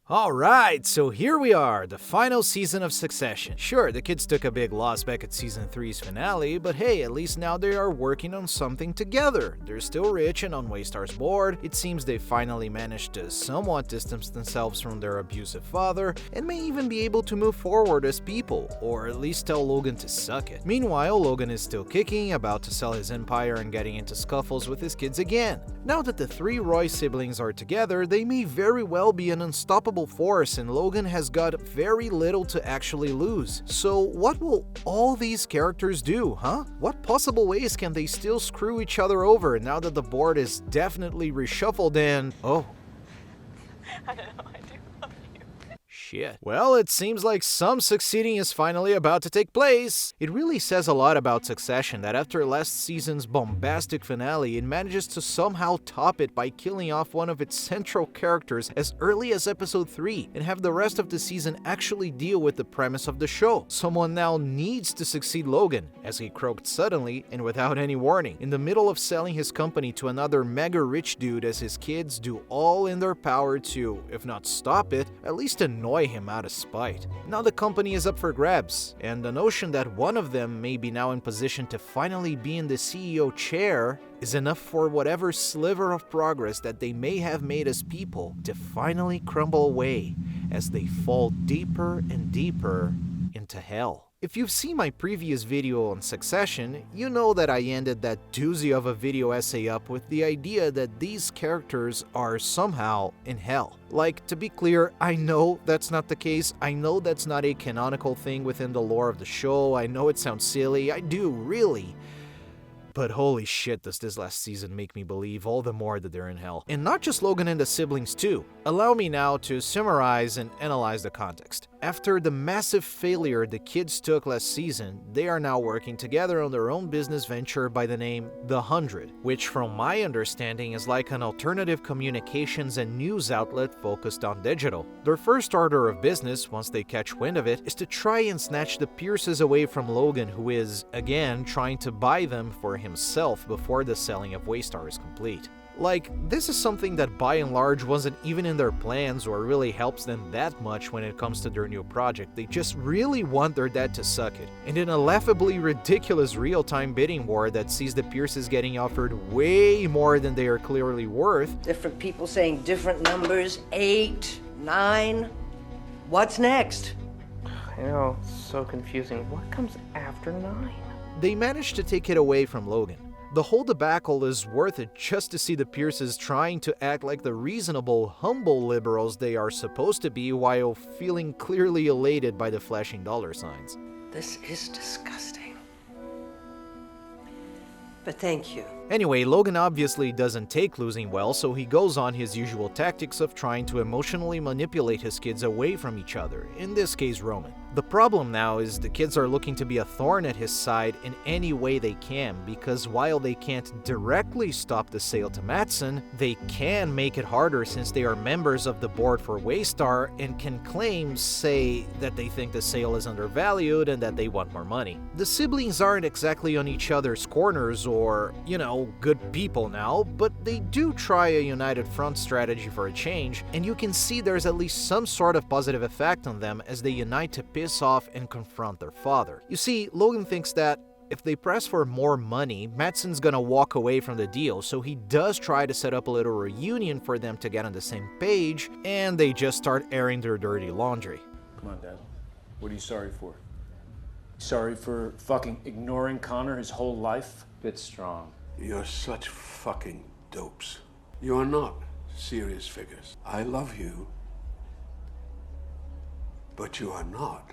Alright, so here we are, the final season of Succession. Sure, the kids took a big loss back at season 3's finale, but hey, at least now they are working on something together. They're still rich and on Waystar's board. It seems they finally managed to somewhat distance themselves from their abusive father, and may even be able to move forward as people, or at least tell Logan to suck it. Meanwhile, Logan is still kicking, about to sell his empire and getting into scuffles with his kids again. Now that the three Roy siblings are together, they may very well be an unstoppable force, and Logan has got very little to actually lose. So what will all these characters do, huh? What possible ways can they still screw each other over now that the board is definitely reshuffled and... oh. I don't know, I do love you. Shit. Well, it seems like some succeeding is finally about to take place. It really says a lot about Succession that after last season's bombastic finale, it manages to somehow top it by killing off one of its central characters as early as episode 3 and have the rest of the season actually deal with the premise of the show. Someone now needs to succeed Logan, as he croaked suddenly and without any warning, in the middle of selling his company to another mega rich dude as his kids do all in their power to, if not stop it, at least annoy him out of spite. Now the company is up for grabs, and the notion that one of them may be now in position to finally be in the CEO chair is enough for whatever sliver of progress that they may have made as people to finally crumble away as they fall deeper and deeper into hell. If you've seen my previous video on Succession, you know that I ended that doozy of a video essay up with the idea that these characters are somehow in hell. Like, to be clear, I know that's not the case, I know that's not a canonical thing within the lore of the show, I know it sounds silly, I do, really. But holy shit, does this last season make me believe all the more that they're in hell. And not just Logan and the siblings too. Allow me now to summarize and analyze the context. After the massive failure the kids took last season, they are now working together on their own business venture by the name The 100, which from my understanding is like an alternative communications and news outlet focused on digital. Their first order of business, once they catch wind of it, is to try and snatch the Pierces away from Logan, who is, again, trying to buy them for himself before the selling of Waystar is complete. Like, this is something that by and large wasn't even in their plans or really helps them that much when it comes to their new project. They just really want their dad to suck it. And in a laughably ridiculous real-time bidding war that sees the Pierces getting offered way more than they are clearly worth. Different people saying different numbers, 8, 9. What's next? I know, it's so confusing. What comes after 9? They managed to take it away from Logan. The whole debacle is worth it just to see the Pierces trying to act like the reasonable, humble liberals they are supposed to be while feeling clearly elated by the flashing dollar signs. This is disgusting. But thank you. Anyway, Logan obviously doesn't take losing well, so he goes on his usual tactics of trying to emotionally manipulate his kids away from each other, in this case Roman. The problem now is the kids are looking to be a thorn at his side in any way they can, because while they can't directly stop the sale to Matsson, they can make it harder since they are members of the board for Waystar and can claim, say, that they think the sale is undervalued and that they want more money. The siblings aren't exactly on each other's corners or, good people now, but they do try a united front strategy for a change, and you can see there's at least some sort of positive effect on them as they unite to piss off and confront their father. You see, Logan thinks that if they press for more money, Matsson's gonna walk away from the deal, so he does try to set up a little reunion for them to get on the same page, and they just start airing their dirty laundry. Come on, Dad. What are you sorry for? Sorry for fucking ignoring Connor his whole life? Bit strong. You're such fucking dopes. You're not serious figures. I love you, but you are not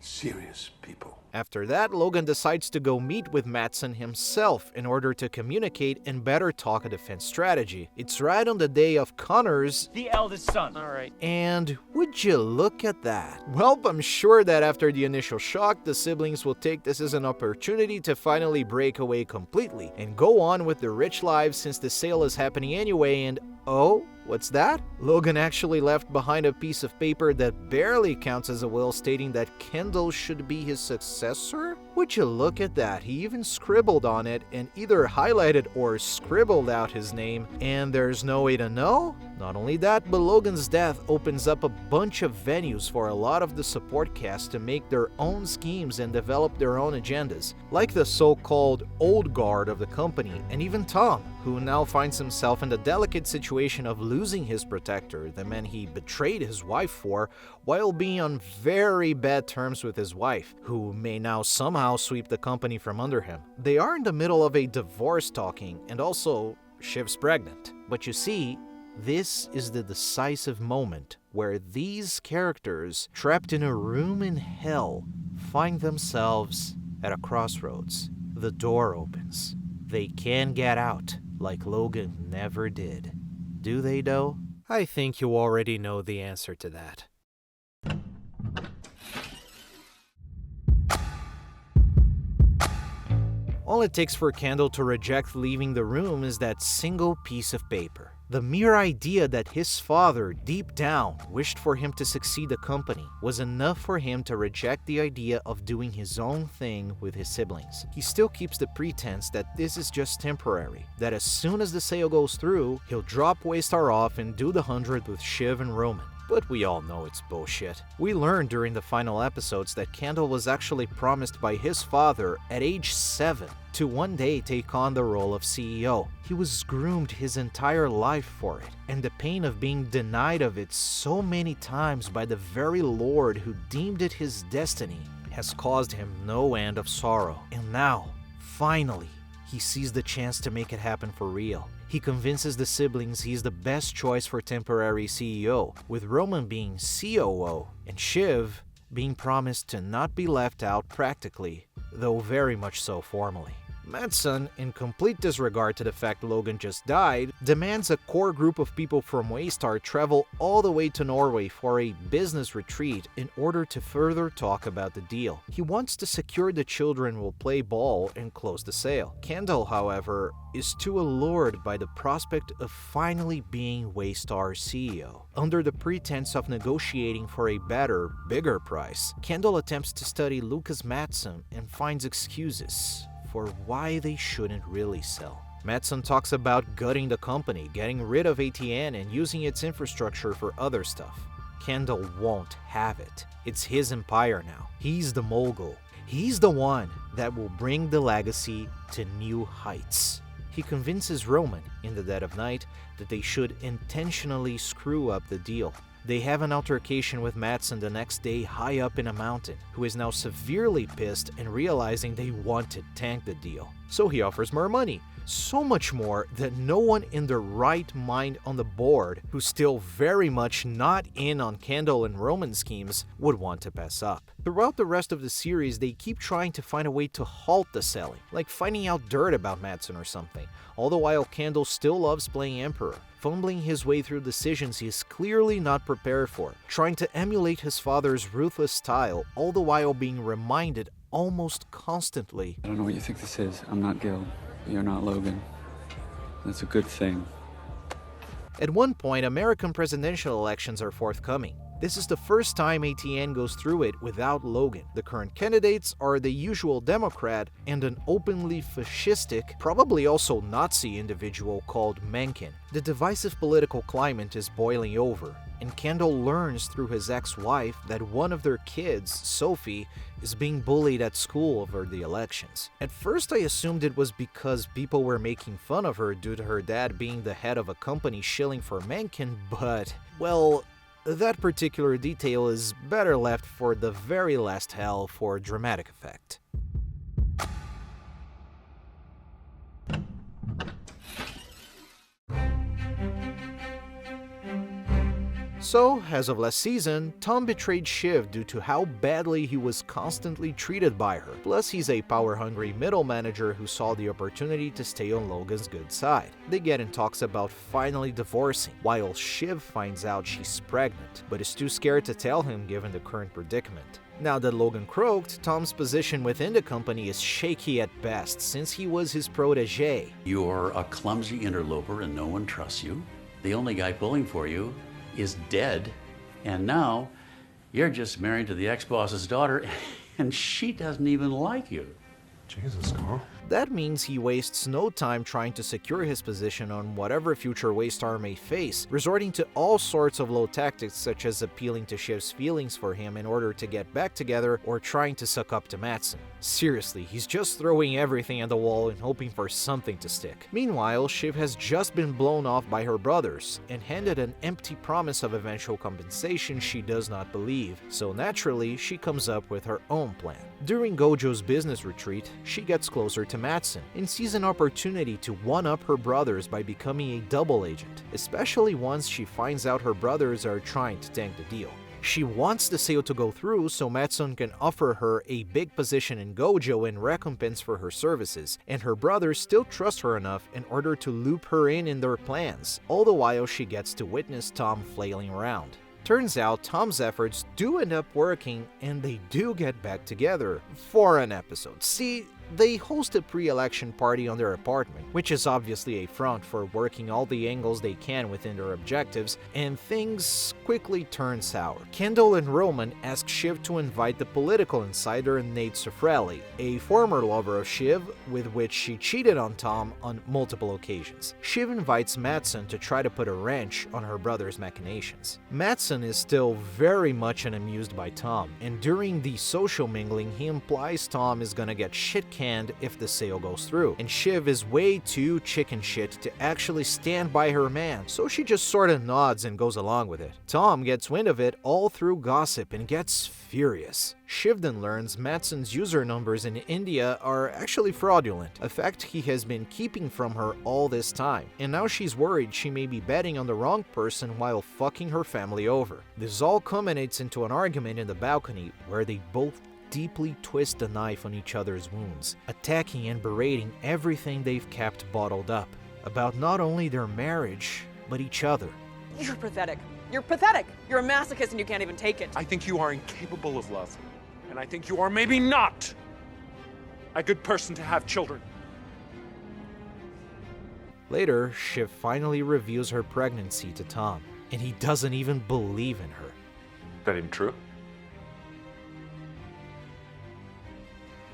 serious people. After that, Logan decides to go meet with Matsson himself in order to communicate and better talk a defense strategy. It's right on the day of Connor's... the eldest son. Alright. And would you look at that? Well, I'm sure that after the initial shock, the siblings will take this as an opportunity to finally break away completely and go on with their rich lives since the sale is happening anyway and... oh? What's that? Logan actually left behind a piece of paper that barely counts as a will stating that Kendall should be his successor? Would you look at that, he even scribbled on it and either highlighted or scribbled out his name, and there's no way to know? Not only that, but Logan's death opens up a bunch of venues for a lot of the support cast to make their own schemes and develop their own agendas, like the so-called old guard of the company, and even Tom, who now finds himself in the delicate situation of losing his protector, the man he betrayed his wife for, while being on very bad terms with his wife, who may now somehow sweep the company from under him. They are in the middle of a divorce talking, and also Shiv's pregnant. But you see, this is the decisive moment where these characters, trapped in a room in hell, find themselves at a crossroads. The door opens. They can get out, like Logan never did. Do they, though? I think you already know the answer to that. All it takes for Kendall to reject leaving the room is that single piece of paper. The mere idea that his father, deep down, wished for him to succeed the company was enough for him to reject the idea of doing his own thing with his siblings. He still keeps the pretense that this is just temporary, that as soon as the sale goes through, he'll drop Waystar off and do the 100 with Shiv and Roman. But we all know it's bullshit. We learned during the final episodes that Kendall was actually promised by his father at age 7 to one day take on the role of CEO. He was groomed his entire life for it, and the pain of being denied of it so many times by the very Lord who deemed it his destiny has caused him no end of sorrow. And now, finally, he sees the chance to make it happen for real. He convinces the siblings he's the best choice for temporary CEO, with Roman being COO and Shiv being promised to not be left out practically, though very much so formally. Madsen, in complete disregard to the fact Logan just died, demands a core group of people from Waystar travel all the way to Norway for a business retreat in order to further talk about the deal. He wants to secure the children will play ball and close the sale. Kendall, however, is too allured by the prospect of finally being Waystar's CEO. Under the pretense of negotiating for a better, bigger price, Kendall attempts to study Lucas Madsen and finds excuses for why they shouldn't really sell. Madsen talks about gutting the company, getting rid of ATN and using its infrastructure for other stuff. Kendall won't have it. It's his empire now. He's the mogul. He's the one that will bring the legacy to new heights. He convinces Roman, in the dead of night, that they should intentionally screw up the deal. They have an altercation with Madsen the next day high up in a mountain, who is now severely pissed and realizing they want to tank the deal. So he offers more money, so much more that no one in their right mind on the board, who's still very much not in on Kendall and Roman schemes, would want to pass up. Throughout the rest of the series, they keep trying to find a way to halt the selling, like finding out dirt about Madsen or something, all the while Kendall still loves playing Emperor, fumbling his way through decisions he is clearly not prepared for, trying to emulate his father's ruthless style, all the while being reminded almost constantly, I don't know what you think this is. I'm not Gil. You're not Logan. That's a good thing. At one point, American presidential elections are forthcoming. This is the first time ATN goes through it without Logan. The current candidates are the usual Democrat and an openly fascistic, probably also Nazi individual called Mencken. The divisive political climate is boiling over, and Kendall learns through his ex-wife that one of their kids, Sophie, is being bullied at school over the elections. At first I assumed it was because people were making fun of her due to her dad being the head of a company shilling for Mencken, but, well, that particular detail is better left for the very last hell for dramatic effect. So, as of last season, Tom betrayed Shiv due to how badly he was constantly treated by her. Plus, he's a power-hungry middle manager who saw the opportunity to stay on Logan's good side. They get in talks about finally divorcing, while Shiv finds out she's pregnant, but is too scared to tell him given the current predicament. Now that Logan croaked, Tom's position within the company is shaky at best, since he was his protege. You're a clumsy interloper and no one trusts you. The only guy pulling for you is dead, and now you're just married to the ex-boss's daughter, And she doesn't even like you. Jesus, Carl. That means he wastes no time trying to secure his position on whatever future Waystar may face, resorting to all sorts of low tactics such as appealing to Shiv's feelings for him in order to get back together or trying to suck up to Matsson. Seriously, he's just throwing everything at the wall and hoping for something to stick. Meanwhile, Shiv has just been blown off by her brothers and handed an empty promise of eventual compensation she does not believe, so naturally she comes up with her own plan. During Gojo's business retreat, she gets closer to Matsson and sees an opportunity to one-up her brothers by becoming a double agent, especially once she finds out her brothers are trying to tank the deal. She wants the sale to go through so Matsson can offer her a big position in Gojo in recompense for her services, and her brothers still trust her enough in order to loop her in their plans, all the while she gets to witness Tom flailing around. Turns out Tom's efforts do end up working and they do get back together for an episode. See, they host a pre-election party on their apartment, which is obviously a front for working all the angles they can within their objectives, and things quickly turn sour. Kendall and Roman ask Shiv to invite the political insider Nate Sofrelli, a former lover of Shiv with which she cheated on Tom on multiple occasions. Shiv invites Matsson to try to put a wrench on her brother's machinations. Matsson is still very much unamused by Tom, and during the social mingling he implies Tom is gonna get shit-canned if the sale goes through, and Shiv is way too chicken shit to actually stand by her man, so she just sorta nods and goes along with it. Tom gets wind of it all through gossip and gets furious. Shiv then learns Matsson's user numbers in India are actually fraudulent, a fact he has been keeping from her all this time, and now she's worried she may be betting on the wrong person while fucking her family over. This all culminates into an argument in the balcony where they both deeply twist the knife on each other's wounds, attacking and berating everything they've kept bottled up, about not only their marriage, but each other. You're pathetic. You're pathetic. You're a masochist and you can't even take it. I think you are incapable of love. And I think you are maybe not a good person to have children. Later, Shiv finally reveals her pregnancy to Tom, and he doesn't even believe in her. That even true?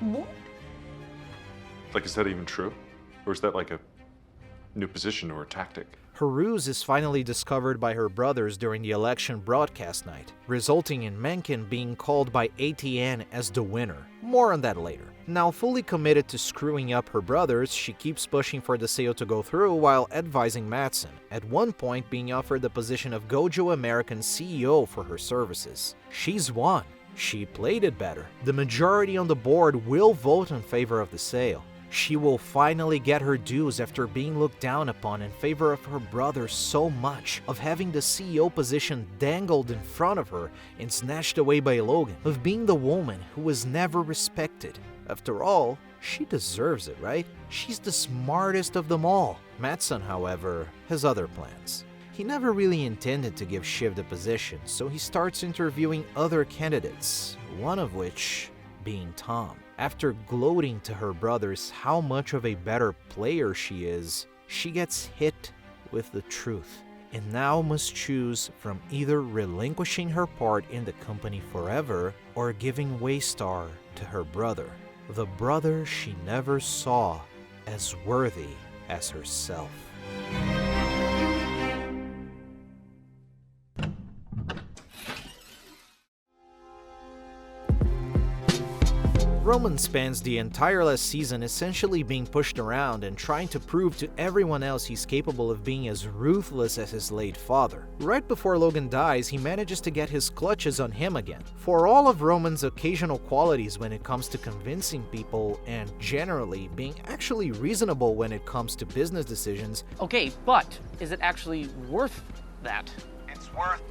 What? Like, is that even true? Or is that like a new position or a tactic? Her ruse is finally discovered by her brothers during the election broadcast night, resulting in Mencken being called by ATN as the winner. More on that later. Now fully committed to screwing up her brothers, she keeps pushing for the sale to go through while advising Matsson, at one point being offered the position of Gojo American CEO for her services. She's won. She played it better. The majority on the board will vote in favor of the sale. She will finally get her dues after being looked down upon in favor of her brother so much, of having the CEO position dangled in front of her and snatched away by Logan, of being the woman who was never respected. After all, she deserves it, right? She's the smartest of them all. Matsson, however, has other plans. He never really intended to give Shiv the position, so he starts interviewing other candidates, one of which being Tom. After gloating to her brothers how much of a better player she is, she gets hit with the truth, and now must choose from either relinquishing her part in the company forever or giving Waystar to her brother, the brother she never saw as worthy as herself. Roman spends the entire last season essentially being pushed around and trying to prove to everyone else he's capable of being as ruthless as his late father. Right before Logan dies, he manages to get his clutches on him again. For all of Roman's occasional qualities when it comes to convincing people and generally being actually reasonable when it comes to business decisions, Okay, but is it actually worth that? It's worth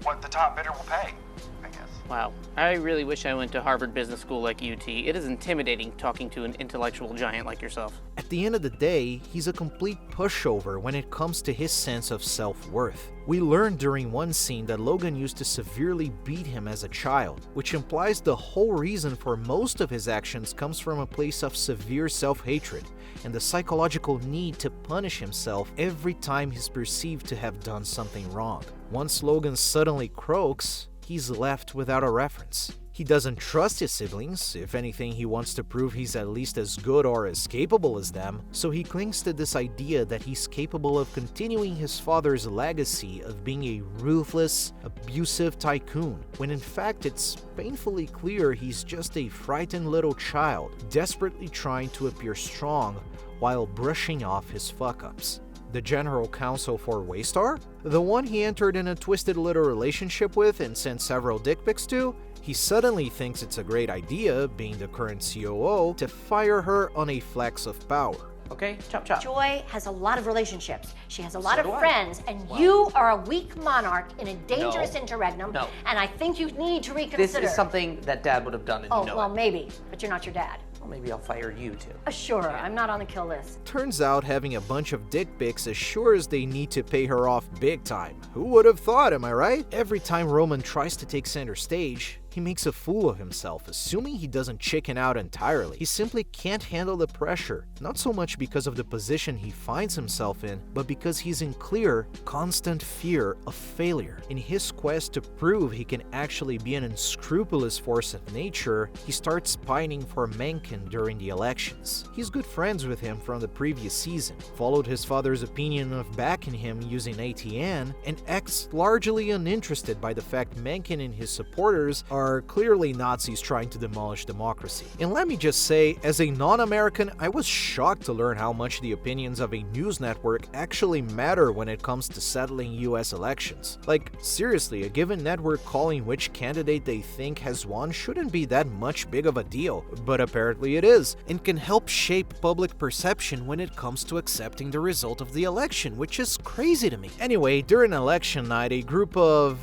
what the top bidder will pay, I guess. Wow, I really wish I went to Harvard Business School like UT. It is intimidating talking to an intellectual giant like yourself. at the end of the day, he's a complete pushover when it comes to his sense of self-worth. We learned during one scene that Logan used to severely beat him as a child, which implies the whole reason for most of his actions comes from a place of severe self-hatred and the psychological need to punish himself every time he's perceived to have done something wrong. Once Logan suddenly croaks, he's left without a reference. He doesn't trust his siblings. If anything, he wants to prove he's at least as good or as capable as them, so he clings to this idea that he's capable of continuing his father's legacy of being a ruthless, abusive tycoon, when in fact it's painfully clear he's just a frightened little child, desperately trying to appear strong while brushing off his fuck-ups. The general counsel for Waystar? The one he entered in a twisted little relationship with and sent several dick pics to? He suddenly thinks it's a great idea, being the current COO, to fire her on a flex of power. Okay, chop chop. Joy has a lot of relationships. She has a lot So of do I. friends, and you are a weak monarch in a dangerous interregnum. No. And I think you need to This reconsider. is something that Dad would have done, and Oh, you know well, it. maybe, but you're not your dad. Well, maybe I'll fire you too. Sure, I'm not on the kill list. Turns out having a bunch of dick pics assures they need to pay her off big time. Who would have thought, am I right? Every time Roman tries to take center stage, he makes a fool of himself, assuming he doesn't chicken out entirely. He simply can't handle the pressure, not so much because of the position he finds himself in, but because he's in clear, constant fear of failure. In his quest to prove he can actually be an unscrupulous force of nature, he starts pining for Mencken during the elections. He's good friends with him from the previous season, followed his father's opinion of backing him using ATN, and acts largely uninterested by the fact Mencken and his supporters are clearly Nazis trying to demolish democracy. And let me just say, as a non-American, I was shocked to learn how much the opinions of a news network actually matter when it comes to settling US elections. Like, seriously, a given network calling which candidate they think has won shouldn't be that much big of a deal, but apparently it is, and can help shape public perception when it comes to accepting the result of the election, which is crazy to me. Anyway, during election night, a group of,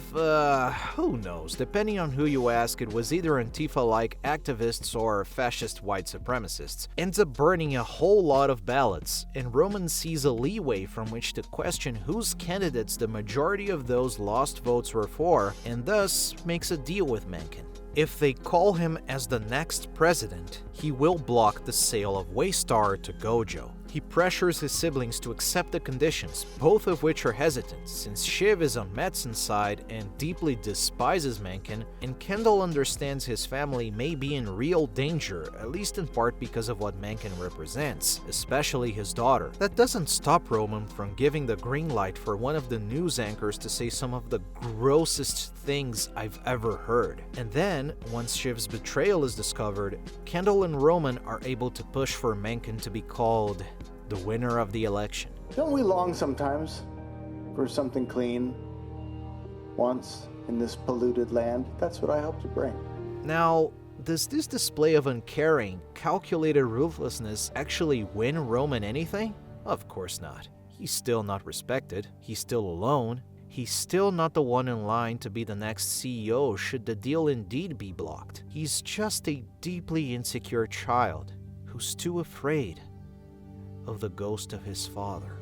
who knows, depending on who you ask, it was either Antifa-like activists or fascist white supremacists, ends up burning a whole lot of ballots, and Roman sees a leeway from which to question whose candidates the majority of those lost votes were for, and thus makes a deal with Mencken. If they call him as the next president, he will block the sale of Waystar to Gojo. He pressures his siblings to accept the conditions, both of which are hesitant, since Shiv is on Madsen's side and deeply despises Mencken, and Kendall understands his family may be in real danger, at least in part because of what Mencken represents, especially his daughter. That doesn't stop Roman from giving the green light for one of the news anchors to say some of the grossest things I've ever heard. And then, once Shiv's betrayal is discovered, Kendall and Roman are able to push for Mencken to be called the winner of the election. Don't we long sometimes for something clean? Once in this polluted land, that's what I hope to bring. Now, does this display of uncaring, calculated ruthlessness actually win Roman anything? Of course not. He's still not respected, he's still alone, he's still not the one in line to be the next CEO should the deal indeed be blocked. He's just a deeply insecure child who's too afraid of the ghost of his father.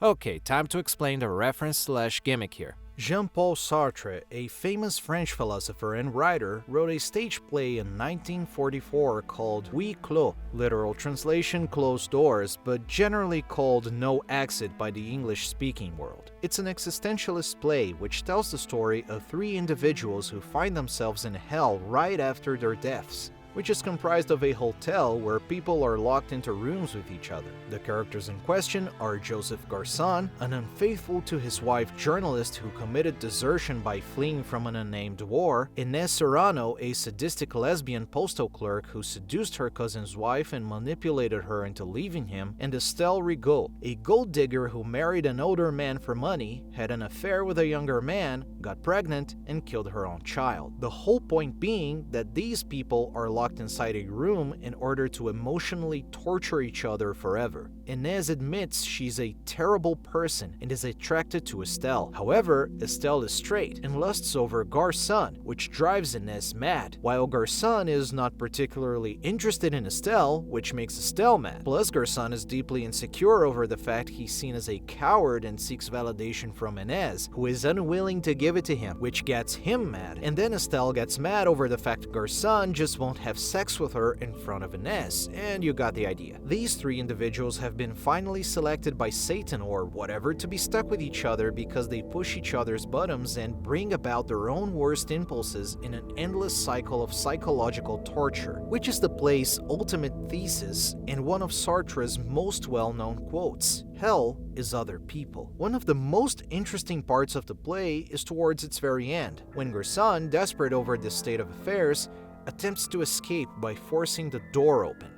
Okay, time to explain the reference/gimmick here. Jean-Paul Sartre, a famous French philosopher and writer, wrote a stage play in 1944 called Huis Clos, literal translation closed doors, but generally called No Exit by the English-speaking world. It's an existentialist play which tells the story of three individuals who find themselves in hell right after their deaths, which is comprised of a hotel where people are locked into rooms with each other. The characters in question are Joseph Garçon, an unfaithful to his wife journalist who committed desertion by fleeing from an unnamed war, Inés Serrano, a sadistic lesbian postal clerk who seduced her cousin's wife and manipulated her into leaving him, and Estelle Rigaud, a gold digger who married an older man for money, had an affair with a younger man, got pregnant, and killed her own child. The whole point being that these people are locked inside a room in order to emotionally torture each other forever. Inés admits she's a terrible person and is attracted to Estelle. However, Estelle is straight and lusts over Garçon, which drives Inés mad, while Garçon is not particularly interested in Estelle, which makes Estelle mad. Plus, Garçon is deeply insecure over the fact he's seen as a coward and seeks validation from Inés, who is unwilling to give it to him, which gets him mad. And then Estelle gets mad over the fact Garçon just won't have have sex with her in front of Ines, and you got the idea. These three individuals have been finally selected by Satan or whatever to be stuck with each other because they push each other's buttons and bring about their own worst impulses in an endless cycle of psychological torture, which is the play's ultimate thesis and one of Sartre's most well-known quotes. Hell is other people. One of the most interesting parts of the play is towards its very end, when Gerson, desperate over this state of affairs, attempts to escape by forcing the door open.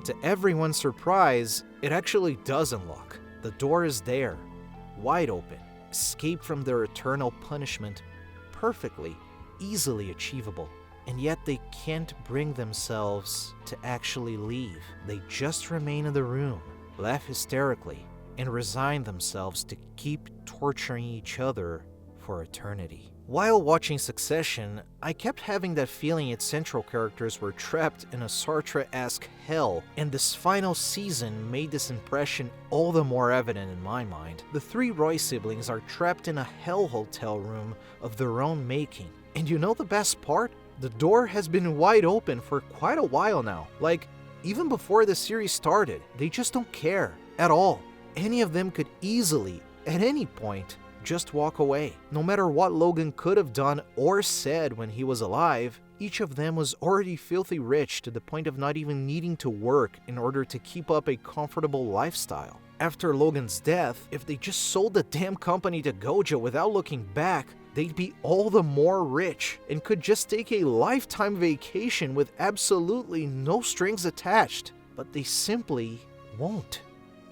To everyone's surprise, it actually does unlock. The door is there, wide open, escape from their eternal punishment, perfectly, easily achievable. And yet they can't bring themselves to actually leave. They just remain in the room, laugh hysterically, and resign themselves to keep torturing each other for eternity. While watching Succession, I kept having that feeling its central characters were trapped in a Sartre-esque hell, and this final season made this impression all the more evident in my mind. The three Roy siblings are trapped in a hell hotel room of their own making. And you know the best part? The door has been wide open for quite a while now. Like, even before the series started, they just don't care at all. Any of them could easily, at any point, just walk away. No matter what Logan could have done or said when he was alive, each of them was already filthy rich to the point of not even needing to work in order to keep up a comfortable lifestyle. After Logan's death, if they just sold the damn company to Gojo without looking back, they'd be all the more rich and could just take a lifetime vacation with absolutely no strings attached. But they simply won't.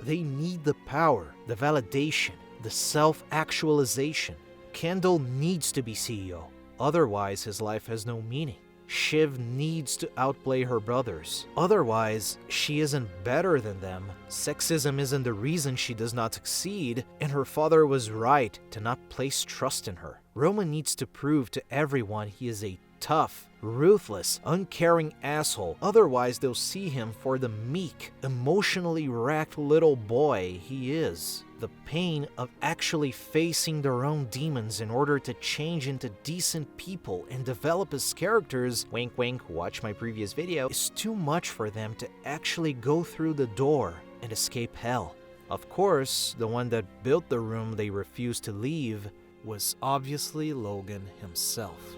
They need the power, the validation, the self-actualization. Kendall needs to be CEO, otherwise his life has no meaning. Shiv needs to outplay her brothers, otherwise she isn't better than them. Sexism isn't the reason she does not succeed, and her father was right to not place trust in her. Roman needs to prove to everyone he is a tough, ruthless, uncaring asshole, otherwise they'll see him for the meek, emotionally wrecked little boy he is. The pain of actually facing their own demons in order to change into decent people and develop as characters, wink wink, watch my previous video, is too much for them to actually go through the door and escape hell. Of course, the one that built the room they refused to leave was obviously Logan himself.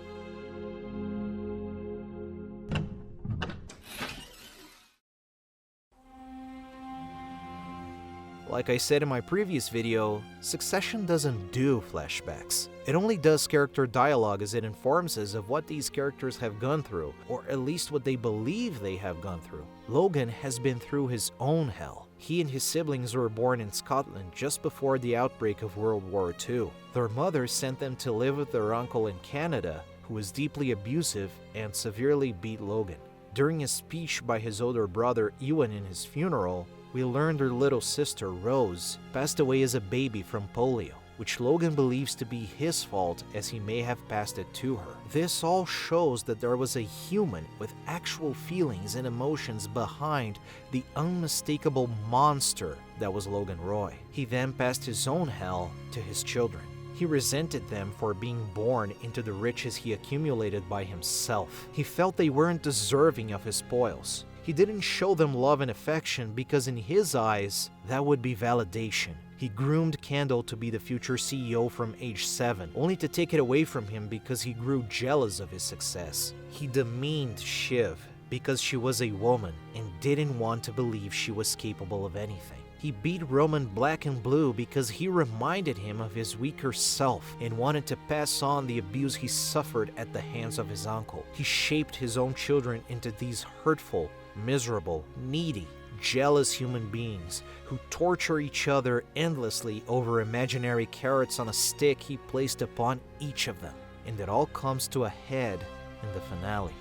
Like I said in my previous video, Succession doesn't do flashbacks. It only does character dialogue as it informs us of what these characters have gone through, or at least what they believe they have gone through. Logan has been through his own hell. He and his siblings were born in Scotland just before the outbreak of World War II. Their mother sent them to live with their uncle in Canada, who was deeply abusive and severely beat Logan. During a speech by his older brother Ewan in his funeral, we learned her little sister, Rose, passed away as a baby from polio, which Logan believes to be his fault as he may have passed it to her. This all shows that there was a human with actual feelings and emotions behind the unmistakable monster that was Logan Roy. He then passed his own hell to his children. He resented them for being born into the riches he accumulated by himself. He felt they weren't deserving of his spoils. He didn't show them love and affection because in his eyes, that would be validation. He groomed Kendall to be the future CEO from age 7, only to take it away from him because he grew jealous of his success. He demeaned Shiv because she was a woman and didn't want to believe she was capable of anything. He beat Roman black and blue because he reminded him of his weaker self and wanted to pass on the abuse he suffered at the hands of his uncle. He shaped his own children into these hurtful, miserable, needy, jealous human beings who torture each other endlessly over imaginary carrots on a stick he placed upon each of them. And it all comes to a head in the finale.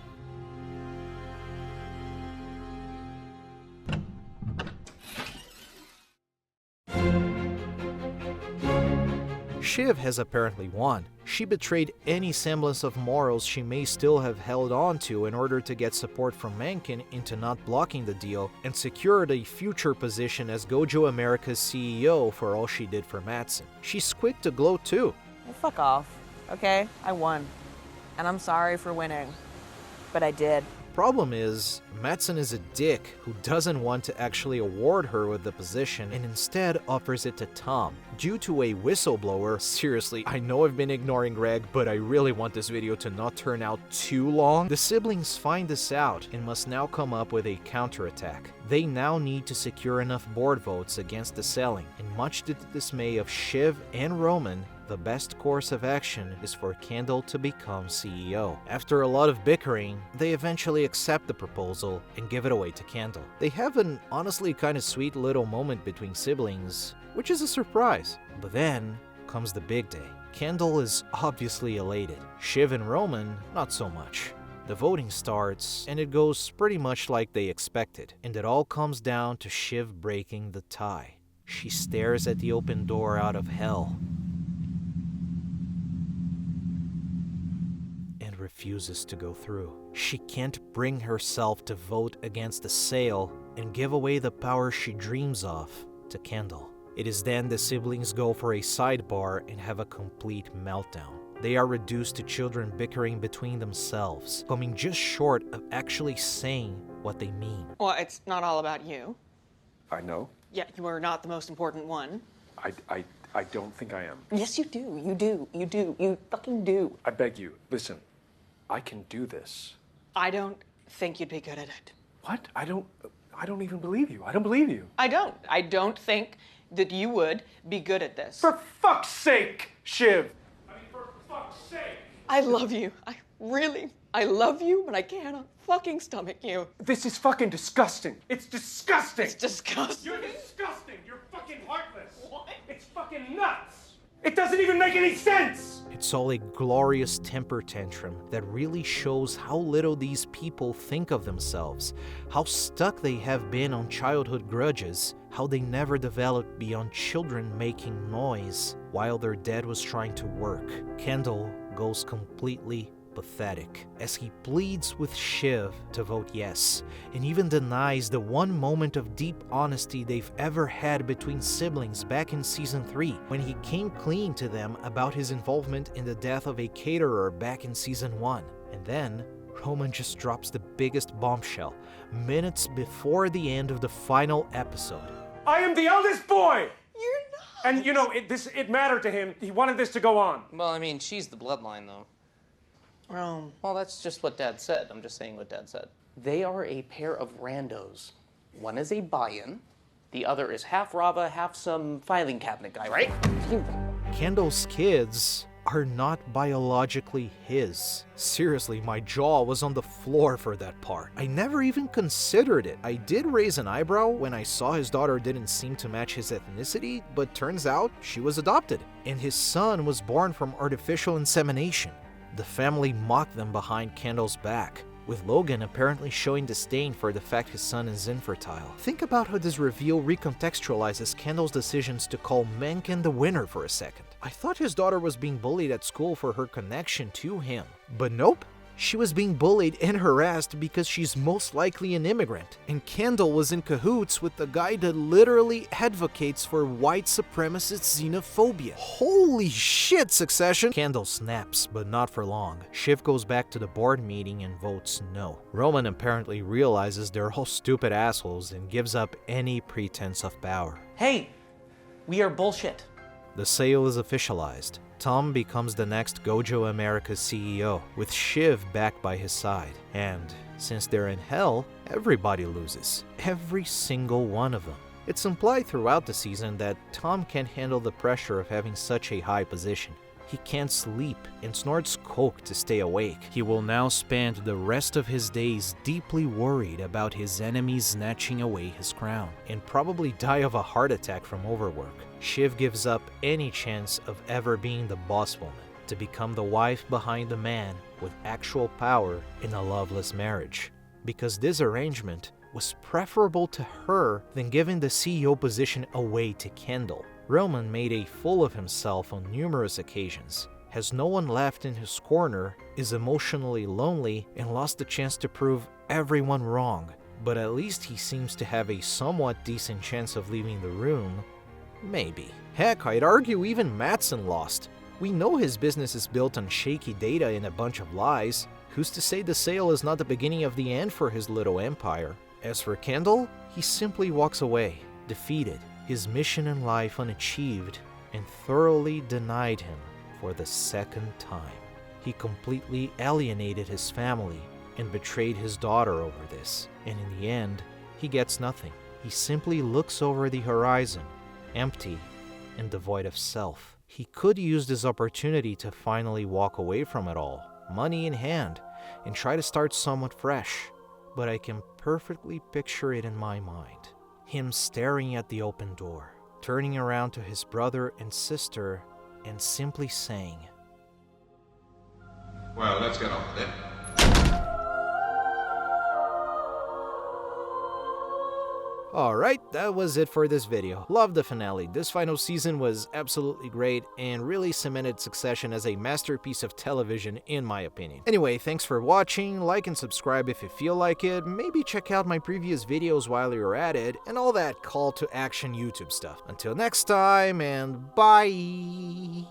Shiv has apparently won. She betrayed any semblance of morals she may still have held on to in order to get support from Mencken into not blocking the deal, and secured a future position as Gojo America's CEO for all she did for Matsson. She's quick to gloat too. Well, fuck off. okay? I won. And I'm sorry for winning. But I did. Problem is, Mattson is a dick who doesn't want to actually award her with the position and instead offers it to Tom. Due to a whistleblower, seriously, I know I've been ignoring Greg, but I really want this video to not turn out too long. The siblings find this out and must now come up with a counterattack. They now need to secure enough board votes against the selling, and much to the dismay of Shiv and Roman, the best course of action is for Kendall to become CEO. After a lot of bickering, they eventually accept the proposal and give it away to Kendall. They have an honestly kind of sweet little moment between siblings, which is a surprise. But then comes the big day. Kendall is obviously elated. Shiv and Roman, not so much. The voting starts, and it goes pretty much like they expected, and it all comes down to Shiv breaking the tie. She stares at the open door out of hell and refuses to go through. She can't bring herself to vote against the sale and give away the power she dreams of to Kendall. It is then the siblings go for a sidebar and have a complete meltdown. They are reduced to children bickering between themselves, coming just short of actually saying what they mean. Well, it's not all about you. I know. Yeah, you are not the most important one. I don't think I am. Yes, you do. You do. You do. You fucking do. I beg you, listen, I can do this. I don't think you'd be good at it. What? I don't even believe you. I don't believe you. I don't. I don't think that you would be good at this. For fuck's sake, Shiv! I mean, for fuck's sake! I love you. I love you, but I cannot fucking stomach you. This is fucking disgusting. It's disgusting. It's disgusting. You're disgusting. You're fucking heartless. What? It's fucking nuts. It doesn't even make any sense. It's all a glorious temper tantrum that really shows how little these people think of themselves, how stuck they have been on childhood grudges, how they never developed beyond children making noise while their dad was trying to work. Kendall goes completely pathetic as he pleads with Shiv to vote yes, and even denies the one moment of deep honesty they've ever had between siblings back in season 3, when he came clean to them about his involvement in the death of a caterer back in season 1. And then Roman just drops the biggest bombshell minutes before the end of the final episode. I am the eldest boy! You're not. And you know, it mattered to him. He wanted this to go on. Well, I mean, she's the bloodline, though. Rome. Well, that's just what Dad said. I'm just saying what Dad said. They are a pair of randos. One is a buy-in. The other is half Rava, half some filing cabinet guy, right? Kendall's kids are not biologically his. Seriously, my jaw was on the floor for that part. I never even considered it. I did raise an eyebrow when I saw his daughter didn't seem to match his ethnicity, but turns out she was adopted, and his son was born from artificial insemination. The family mocked them behind Kendall's back, with Logan apparently showing disdain for the fact his son is infertile. Think about how this reveal recontextualizes Kendall's decisions to call Mencken the winner for a second. I thought his daughter was being bullied at school for her connection to him, but nope. She was being bullied and harassed because she's most likely an immigrant, and Kendall was in cahoots with the guy that literally advocates for white supremacist xenophobia. Holy shit, Succession! Kendall snaps, but not for long. Shiv goes back to the board meeting and votes no. Roman apparently realizes they're all stupid assholes and gives up any pretense of power. Hey, we are bullshit. The sale is officialized. Tom becomes the next Gojo America's CEO, with Shiv back by his side. And since they're in hell, everybody loses. Every single one of them. It's implied throughout the season that Tom can't handle the pressure of having such a high position. He can't sleep and snorts coke to stay awake. He will now spend the rest of his days deeply worried about his enemies snatching away his crown, and probably die of a heart attack from overwork. Shiv gives up any chance of ever being the boss woman to become the wife behind the man with actual power in a loveless marriage, because this arrangement was preferable to her than giving the CEO position away to Kendall. Roman made a fool of himself on numerous occasions, has no one left in his corner, is emotionally lonely, and lost the chance to prove everyone wrong. But at least he seems to have a somewhat decent chance of leaving the room. Maybe. Heck, I'd argue even Mattson lost. We know his business is built on shaky data and a bunch of lies. Who's to say the sale is not the beginning of the end for his little empire? As for Kendall, he simply walks away, defeated, his mission in life unachieved, and thoroughly denied him for the second time. He completely alienated his family and betrayed his daughter over this, and in the end, he gets nothing. He simply looks over the horizon, empty and devoid of self. He could use this opportunity to finally walk away from it all, money in hand, and try to start somewhat fresh, but I can perfectly picture it in my mind. Him staring at the open door, turning around to his brother and sister, and simply saying, "Well, let's get on with it." Alright, that was it for this video. Loved the finale. This final season was absolutely great and really cemented Succession as a masterpiece of television in my opinion. Anyway, thanks for watching, like and subscribe if you feel like it, maybe check out my previous videos while you're at it, and all that call to action YouTube stuff. Until next time, and bye!